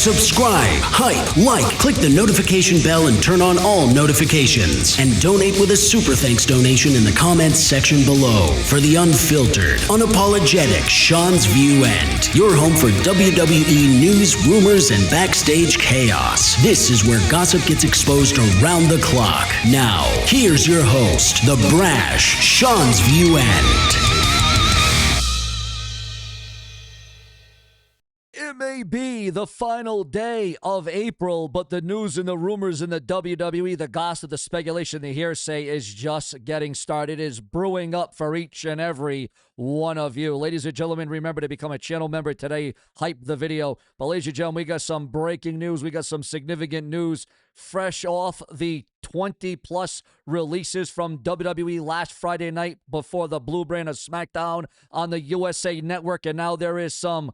Subscribe, hype, like, click the notification bell and turn on all notifications. And donate with a super thanks donation in the comments section below for the unfiltered, unapologetic SeanzViewEnt, your home for WWE news, rumors, and backstage chaos. This is where gossip gets exposed around the clock. Now, here's your host, the brash SeanzViewEnt. It may be the final day of April, but the news and the rumors in the WWE, the gossip, the speculation, the hearsay is just getting started. It is brewing up for each and every one of you. Ladies and gentlemen, remember to become a channel member today. Hype the video. But ladies and gentlemen, we got some breaking news. We got some significant news fresh off the 20-plus releases from WWE last Friday night before the Blue Brand of SmackDown on the USA Network. And now there is some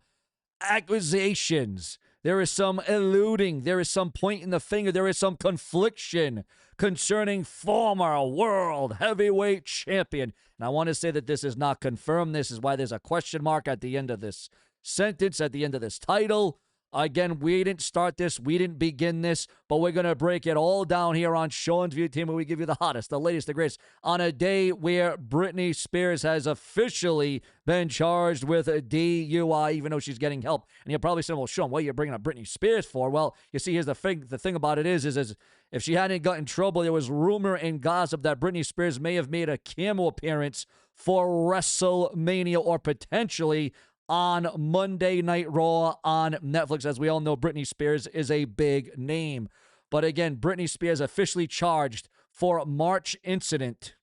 accusations, there is some eluding, there is some pointing the finger, there is some confliction concerning former world heavyweight champion. And I want to say that this is not confirmed. This is why there's a question mark at the end of this sentence, at the end of this title. Again, we didn't start this. We didn't begin this. But we're going to break it all down here on Sean's View Team, where we give you the hottest, the latest, the greatest, on a day where Britney Spears has officially been charged with a DUI, even though she's getting help. And you're probably saying, well, Sean, what are you bringing up Britney Spears for? Well, you see, here's the thing. The thing about it is if she hadn't gotten in trouble, there was rumor and gossip that Britney Spears may have made a cameo appearance for WrestleMania or potentially on Monday Night Raw on Netflix. As we all know, Britney Spears is a big name. But again, Britney Spears officially charged for March incident.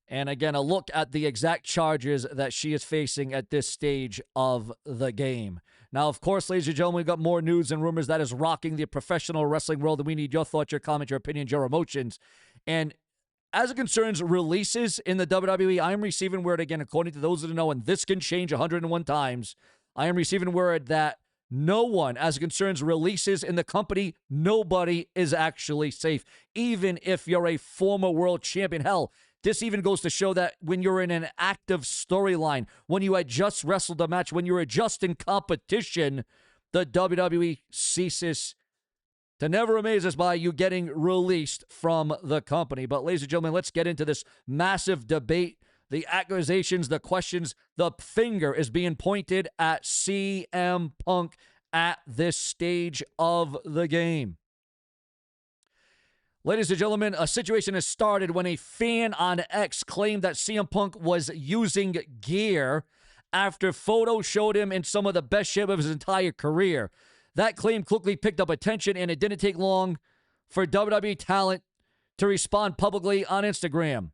And again, a look at the exact charges that she is facing at this stage of the game. Now, of course, ladies and gentlemen, we've got more news and rumors that is rocking the professional wrestling world, and we need your thoughts, your comments, your opinions, your emotions. And as it concerns releases in the WWE, I am receiving word, again, according to those that know, and this can change 101 times, I am receiving word that no one, as it concerns releases in the company, nobody is actually safe, even if you're a former world champion. Hell, this even goes to show that when you're in an active storyline, when you had just wrestled a match, when you were just in competition, the WWE ceases to never amaze us by you getting released from the company. But ladies and gentlemen, let's get into this massive debate, the accusations, the questions. The finger is being pointed at CM Punk at this stage of the game. Ladies and gentlemen, a situation has started when a fan on X claimed that CM Punk was using gear after photos showed him in some of the best shape of his entire career. That claim quickly picked up attention, and it didn't take long for WWE talent to respond publicly on Instagram.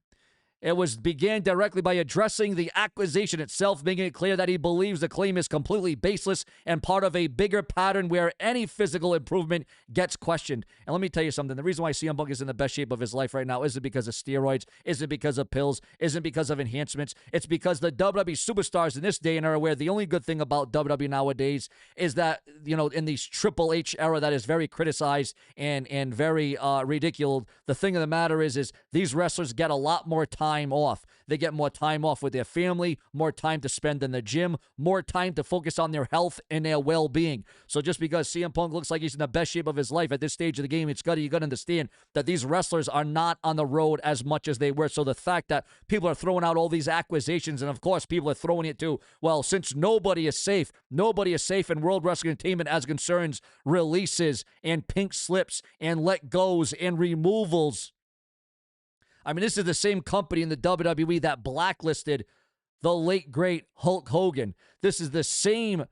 It began directly by addressing the accusation itself, making it clear that he believes the claim is completely baseless and part of a bigger pattern where any physical improvement gets questioned. And let me tell you something. The reason why CM Punk is in the best shape of his life right now isn't because of steroids, isn't because of pills, isn't because of enhancements. It's because the WWE superstars in this day and era, where the only good thing about WWE nowadays is that, you know, in these Triple H era that is very criticized and very ridiculed, the thing of the matter is these wrestlers get a lot more time off. They get more time off with their family, more time to spend in the gym, more time to focus on their health and their well-being. So just because CM Punk looks like he's in the best shape of his life at this stage of the game, you got to understand that these wrestlers are not on the road as much as they were. So the fact that people are throwing out all these accusations, and of course people are throwing it to, well, since nobody is safe in World Wrestling Entertainment as concerns releases and pink slips and let goes and removals. I mean, this is the same company in the WWE that blacklisted the late, great Hulk Hogan. This is the same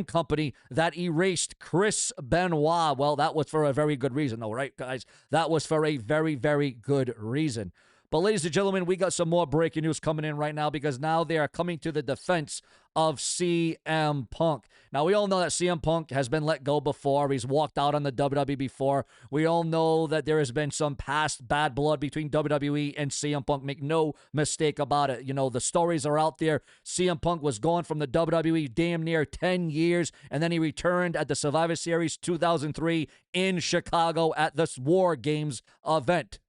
company that erased Chris Benoit. Well, that was for a very good reason, though, right, guys? That was for a very, very good reason. But ladies and gentlemen, we got some more breaking news coming in right now, because now they are coming to the defense of CM Punk. Now, we all know that CM Punk has been let go before. He's walked out on the WWE before. We all know that there has been some past bad blood between WWE and CM Punk. Make no mistake about it. You know, the stories are out there. CM Punk was gone from the WWE damn near 10 years, and then he returned at the Survivor Series 2003 in Chicago at this War Games event.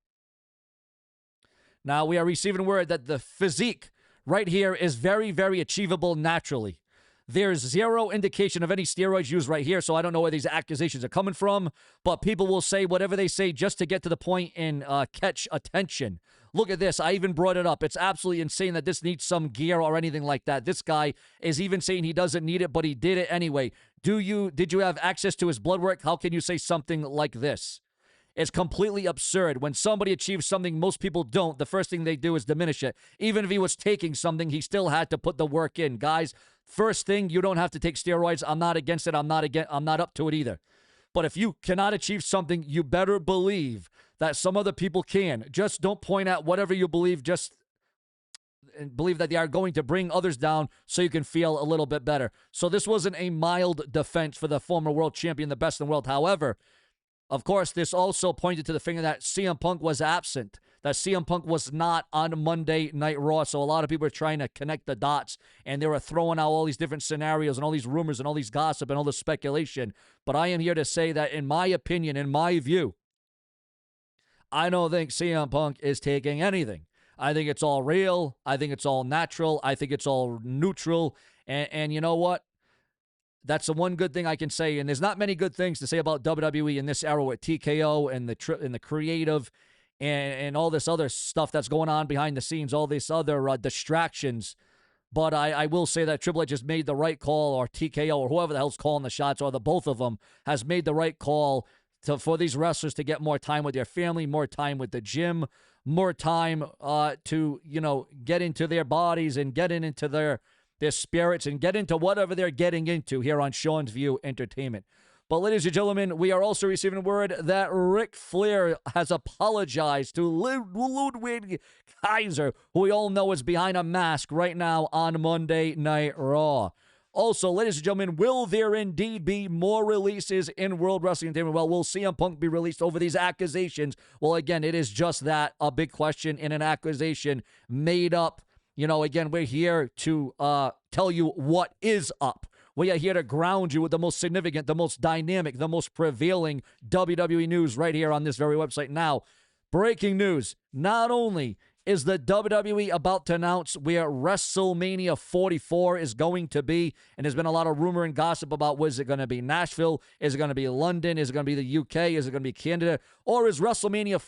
Now, we are receiving word that the physique right here is very, very achievable naturally. There's zero indication of any steroids used right here, so I don't know where these accusations are coming from, but people will say whatever they say just to get to the point and catch attention. Look at this. I even brought it up. It's absolutely insane that this needs some gear or anything like that. This guy is even saying he doesn't need it, but he did it anyway. Did you have access to his blood work? How can you say something like this? It's completely absurd. When somebody achieves something most people don't, the first thing they do is diminish it. Even if he was taking something, he still had to put the work in. Guys, first thing, you don't have to take steroids. I'm not against it. I'm not up to it either. But if you cannot achieve something, you better believe that some other people can. Just don't point at whatever you believe. Just believe that they are going to bring others down so you can feel a little bit better. So this wasn't a mild defense for the former world champion, the best in the world. However, of course, this also pointed to the finger that CM Punk was absent, that CM Punk was not on Monday Night Raw. So a lot of people are trying to connect the dots, and they were throwing out all these different scenarios and all these rumors and all these gossip and all this speculation. But I am here to say that, in my opinion, in my view, I don't think CM Punk is taking anything. I think it's all real. I think it's all natural. I think it's all neutral. And you know what? That's the one good thing I can say. And there's not many good things to say about WWE in this era with TKO and the creative and all this other stuff that's going on behind the scenes, all these other distractions. But I will say that Triple H has made the right call, or TKO, or whoever the hell's calling the shots, or the both of them, has made the right call for these wrestlers to get more time with their family, more time with the gym, more time to, get into their bodies and get into their spirits and get into whatever they're getting into here on Sean's View Entertainment. But ladies and gentlemen, we are also receiving word that Ric Flair has apologized to Ludwig Kaiser, who we all know is behind a mask right now on Monday Night Raw. Also, ladies and gentlemen, will there indeed be more releases in World Wrestling Entertainment? Well, will CM Punk be released over these accusations? Well, again, it is just that, a big question and an accusation made up. Again, we're here to tell you what is up. We are here to ground you with the most significant, the most dynamic, the most prevailing WWE news right here on this very website. Now, breaking news. Not only is the WWE about to announce where WrestleMania 44 is going to be, and there's been a lot of rumor and gossip about, was it going to be Nashville? Is it going to be London? Is it going to be the UK? Is it going to be Canada? Or is WrestleMania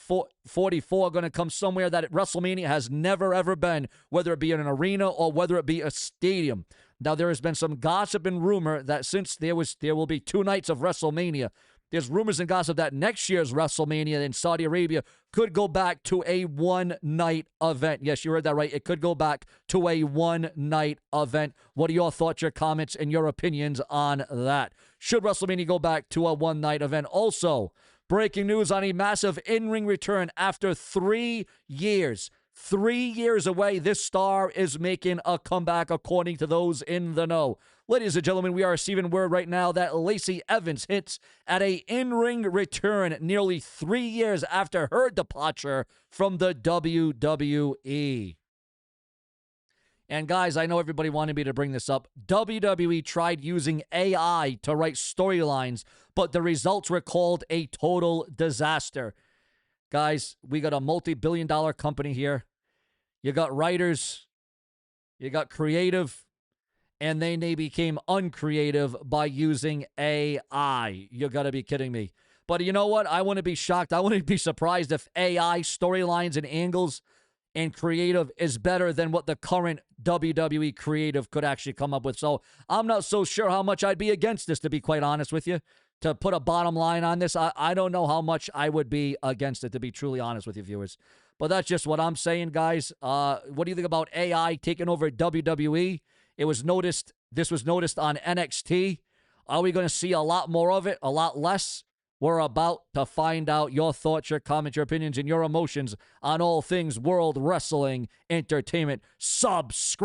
44 going to come somewhere that WrestleMania has never, ever been, whether it be in an arena or whether it be a stadium? Now, there has been some gossip and rumor that since there will be 2 nights of WrestleMania, there's rumors and gossip that next year's WrestleMania in Saudi Arabia could go back to a one-night event. Yes, you heard that right. It could go back to a one-night event. What are your thoughts, your comments, and your opinions on that? Should WrestleMania go back to a one-night event? Also, breaking news on a massive in-ring return after 3 years. 3 years away, this star is making a comeback, according to those in the know. Ladies and gentlemen, we are receiving word right now that Lacey Evans hits at a in-ring return nearly 3 years after her departure from the WWE. And guys, I know everybody wanted me to bring this up. WWE tried using AI to write storylines, but the results were called a total disaster. Guys, we got a multi-billion-dollar company here. You got writers, you got creative, and then they became uncreative by using AI. You got to be kidding me. But you know what? I wouldn't be shocked. I wouldn't be surprised if AI storylines and angles and creative is better than what the current WWE creative could actually come up with. So I'm not so sure how much I'd be against this, to be quite honest with you. To put a bottom line on this, I don't know how much I would be against it, to be truly honest with you, viewers. But that's just what I'm saying, guys. What do you think about AI taking over WWE? This was noticed on NXT. Are we going to see a lot more of it? A lot less? We're about to find out. Your thoughts, your comments, your opinions, and your emotions on all things World Wrestling Entertainment. Subscribe.